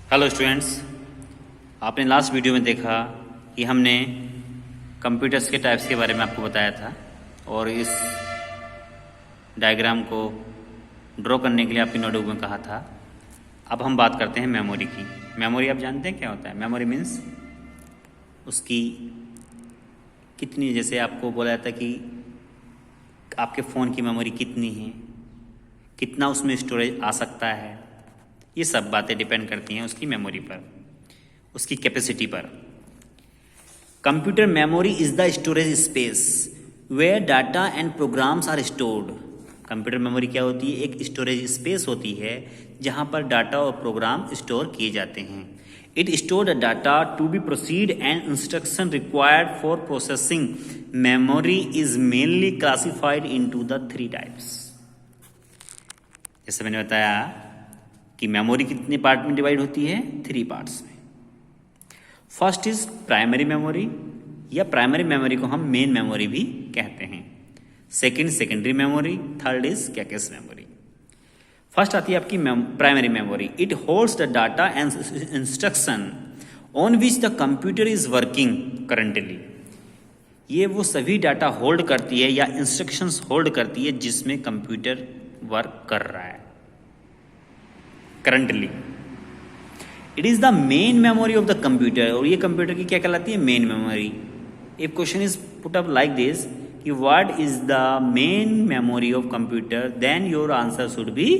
Hello students, आपने last video में देखा कि हमने कंप्यूटर्स के टाइप्स के बारे में आपको बताया था और इस डायग्राम को ड्रॉ करने के लिए आपकी नोटबुक में कहा था। अब हम बात करते हैं मेमोरी की। मेमोरी आप जानते हैं क्या होता है? मेमोरी मीन्स उसकी कितनी, जैसे आपको बोला जाता है कि आपके फ़ोन की मेमोरी कितनी है, कितना उसमें स्टोरेज आ सकता है, ये सब बातें डिपेंड करती हैं उसकी मेमोरी पर, उसकी कैपेसिटी पर। Computer memory is the storage space where data and programs are stored. Computer memory क्या होती है? एक स्टोरेज स्पेस होती है जहां पर डाटा और प्रोग्राम स्टोर किए जाते हैं। It store the data to be processed and instruction required for processing. Memory is mainly classified into the 3 types. जैसे मैंने बताया कि मेमोरी कितने पार्ट में डिवाइड होती है? 3 पार्ट्स में। फर्स्ट इज प्राइमरी मेमोरी, या प्राइमरी मेमोरी को हम मेन मेमोरी भी कहते हैं। Second secondary memory, third is cache memory. First आती है आपकी primary memory. It holds the data and instruction on which the computer is working currently. ये वो सभी डाटा होल्ड करती है या इंस्ट्रक्शंस होल्ड करती है जिसमें कंप्यूटर वर्क कर रहा है currently. It is the main memory of the computer. और ये कंप्यूटर की क्या कहलाती है? Main memory. If question is put up like this कि what is the main memory of computer, then your answer should be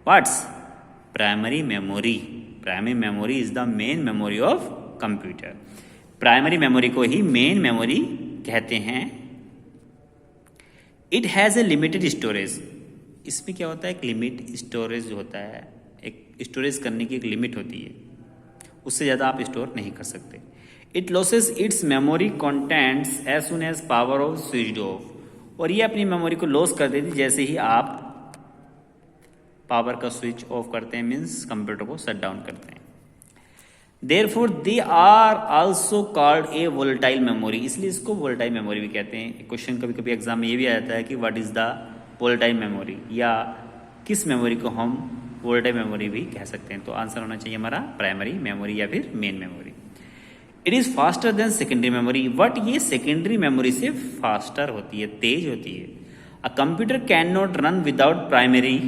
what's? Primary memory. Primary memory is the main memory of computer. Primary memory को ही main memory कहते हैं। It has a limited storage. इसमें क्या होता है? एक limit storage होता है, एक स्टोरेज करने की एक लिमिट होती है, उससे ज़्यादा आप स्टोर नहीं कर सकते। It loses its memory contents as soon as power off switched off. और ये अपनी मेमोरी को लॉस कर देती जैसे ही आप पावर का स्विच ऑफ करते हैं, मीन्स कंप्यूटर को शट डाउन करते हैं। Therefore they are also called a volatile memory. इसलिए इसको वोलेटाइल मेमोरी भी कहते हैं। क्वेश्चन कभी कभी एग्जाम में ये भी आ जाता है कि what is the volatile memory, या किस मेमोरी को हम वोलेटाइल मेमोरी भी कह सकते हैं। तो आंसर होना चाहिए हमारा प्राइमरी मेमोरी या फिर main memory. It is faster than secondary memory, but ये सेकेंडरी मेमोरी से फास्टर होती है, तेज होती है। A computer can not run without primary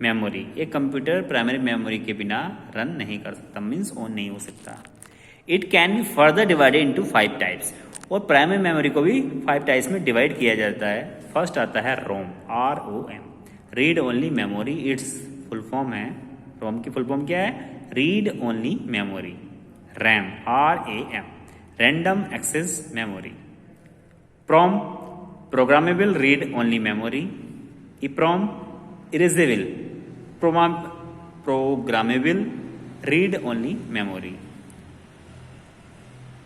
memory. एक कंप्यूटर प्राइमरी मेमोरी के बिना रन नहीं कर सकता, मीन्स ऑन नहीं हो सकता। It can be further divided into 5 types. और प्राइमरी मेमोरी को भी 5 टाइप्स में डिवाइड किया जाता है। फर्स्ट आता है ROM, ROM, read only memory. It's full form है, रोम की फुल फॉर्म क्या है? Read only memory. RAM, RAM, random access memory. PROM, programmable read only memory. EPROM, erasable programmable read only memory.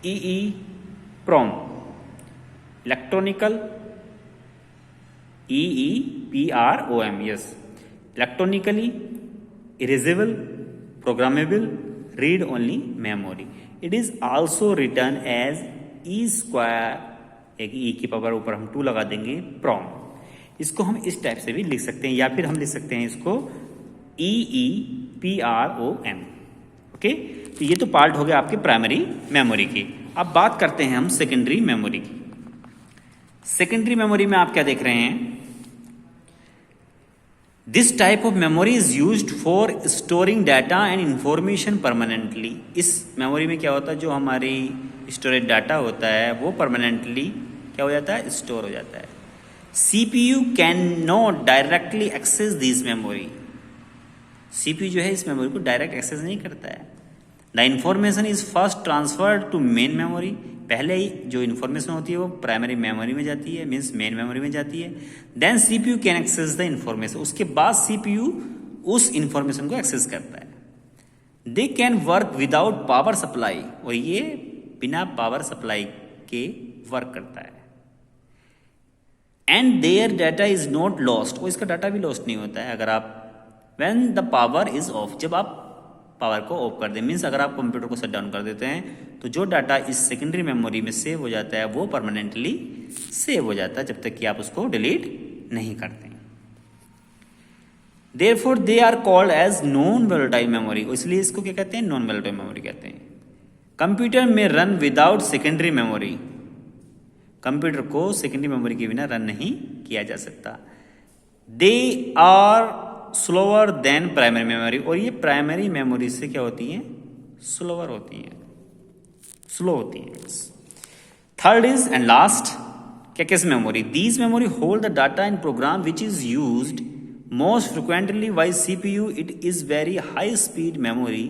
EEPROM, electronical, EEPROM, yes, electronically erasable programmable read only memory. It is also return as E², एक E की power ऊपर हम 2 लगा देंगे, प्रोम। इसको हम इस type से भी लिख सकते हैं, या फिर हम लिख सकते हैं इसको EEPROM। ओके, तो ये तो पार्ट हो गया आपके प्राइमरी मेमोरी की। अब बात करते हैं हम सेकेंडरी मेमोरी की। सेकेंडरी मेमोरी में आप क्या देख रहे हैं? This type of memory is used for storing data and information permanently. इस मेमोरी में क्या होता है? जो हमारी स्टोरेज डाटा होता है वो परमानेंटली क्या हो जाता है? स्टोर हो जाता है। CPU can not directly access this memory. CPU जो है इस मेमोरी को डायरेक्ट एक्सेस नहीं करता है। The information is first transferred to main memory. पहले ही जो इन्फॉर्मेशन होती है वो प्राइमरी मेमोरी में जाती है, मीन्स मेन मेमोरी में जाती है। Then CPU can access the information. उसके बाद CPU उस इंफॉर्मेशन को एक्सेस करता है। They can work without power supply. और ये बिना पावर सप्लाई के वर्क करता है। And their data is not lost. और इसका डाटा भी लॉस्ट नहीं होता है अगर आप when the power is of, जब आप पावर को ऑफ कर दें, मीन्स अगर आप कंप्यूटर को शट डाउन कर देते हैं तो जो डाटा इस सेकेंडरी मेमोरी में सेव हो जाता है वो परमानेंटली सेव हो जाता है जब तक कि आप उसको डिलीट नहीं करते। Therefore they are called as non volatile memory, इसलिए इसको क्या कहते हैं, नॉन वोलेटाइल मेमोरी कहते हैं। कंप्यूटर में run without secondary memory, computer को सेकेंडरी मेमोरी के बिना रन नहीं किया जा सकता। They are slower than primary memory, और ये प्राइमरी मेमोरी से क्या होती हैं, स्लोअर होती हैं, स्लो होती हैं। Third is and last cache memory. These memory hold the data in program which is used most frequently by CPU. It is very high speed memory.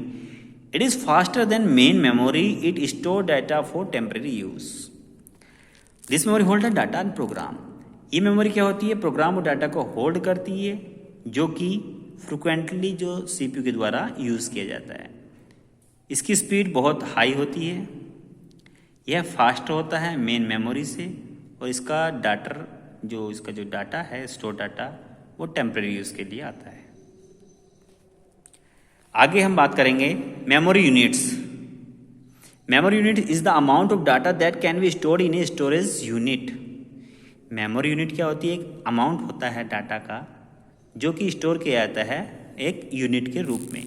It is faster than main memory. It store data for temporary use. This memory hold the data and program. ये memory क्या होती है, programme और data को hold करती है, जो कि फ्रिक्वेंटली जो CPU के द्वारा यूज़ किया जाता है। इसकी स्पीड बहुत हाई होती है, यह फास्ट होता है मेन मेमोरी से, और इसका इसका जो डाटा है, स्टोर डाटा, वो टेम्परेरी यूज के लिए आता है। आगे हम बात करेंगे memory units. Memory unit is the amount of data that can be stored in a storage unit. Memory unit क्या होती है, एक अमाउंट होता है डाटा का जो कि स्टोर किया जाता है एक यूनिट के रूप में।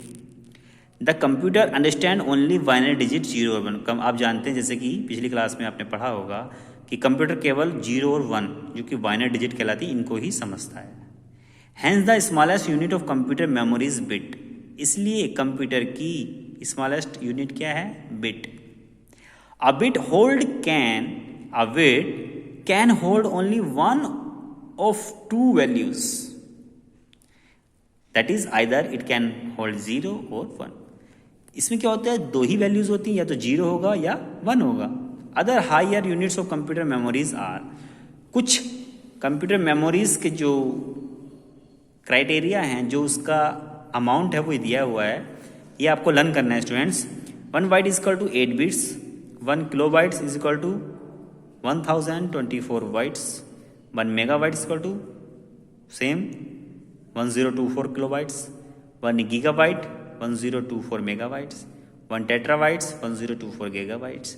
The computer understand only binary digit 0 और 1। आप जानते हैं, जैसे कि पिछली क्लास में आपने पढ़ा होगा कि कंप्यूटर केवल 0 और 1 जो कि बाइनरी डिजिट कहलाती है, इनको ही समझता है। Hence the smallest unit of computer memory is bit. इसलिए कंप्यूटर की स्मॉलेस्ट यूनिट क्या है, bit. A bit can hold only one of two values. That is either it can hold 0 or 1. इसमें क्या होता है, दो ही वैल्यूज होती हैं, या तो 0 होगा या 1 होगा। Other higher units of computer memories are, कुछ कंप्यूटर मेमोरीज के जो क्राइटेरिया हैं, जो उसका अमाउंट है वो दिया हुआ है, ये आपको लर्न करना है students. 1 byte is equal to 8 bits, 1 kilo bytes is equal to 1024 bytes, 1 mega byte is equal to same 1024 kilo bytes, 1 giga byte 1024 mega bytes, 1 tetrabytes 1024 giga bytes,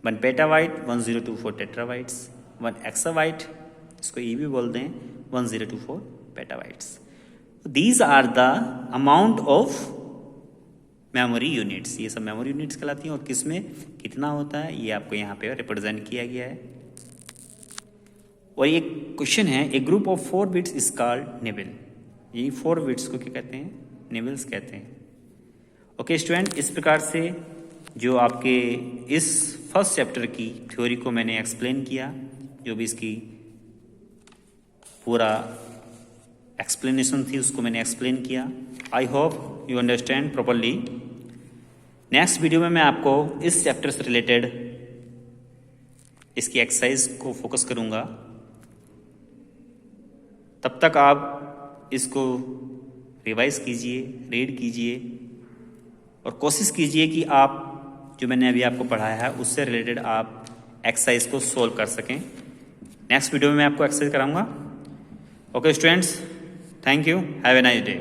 1 petabyte 1024 tetrabytes, 1 exabyte, इसको ये भी बोलते हैं, 1024 petabytes. These are the amount of memory units. ये सब memory units कहलाती हैं, और किसमें कितना होता है ये आपको यहाँ पे रिप्रेजेंट किया गया है। और ये क्वेश्चन है, a group of 4 bits is called nibble. ये 4 बिट्स को क्या कहते हैं, निबल्स कहते हैं। ओके स्टूडेंट, इस प्रकार से जो आपके इस फर्स्ट चैप्टर की थ्योरी को मैंने एक्सप्लेन किया, जो भी इसकी पूरा एक्सप्लेनेशन थी उसको मैंने एक्सप्लेन किया। I hope you understand properly. Next video में मैं आपको इस चैप्टर से रिलेटेड इसकी एक्सरसाइज को फोकस करूंगा। तब तक आप इसको रिवाइज कीजिए, रीड कीजिए, और कोशिश कीजिए कि आप जो मैंने अभी आपको पढ़ाया है उससे रिलेटेड आप एक्सरसाइज को सोल्व कर सकें। नेक्स्ट वीडियो में मैं आपको एक्सरसाइज कराऊंगा। Okay students, thank you, have a nice day.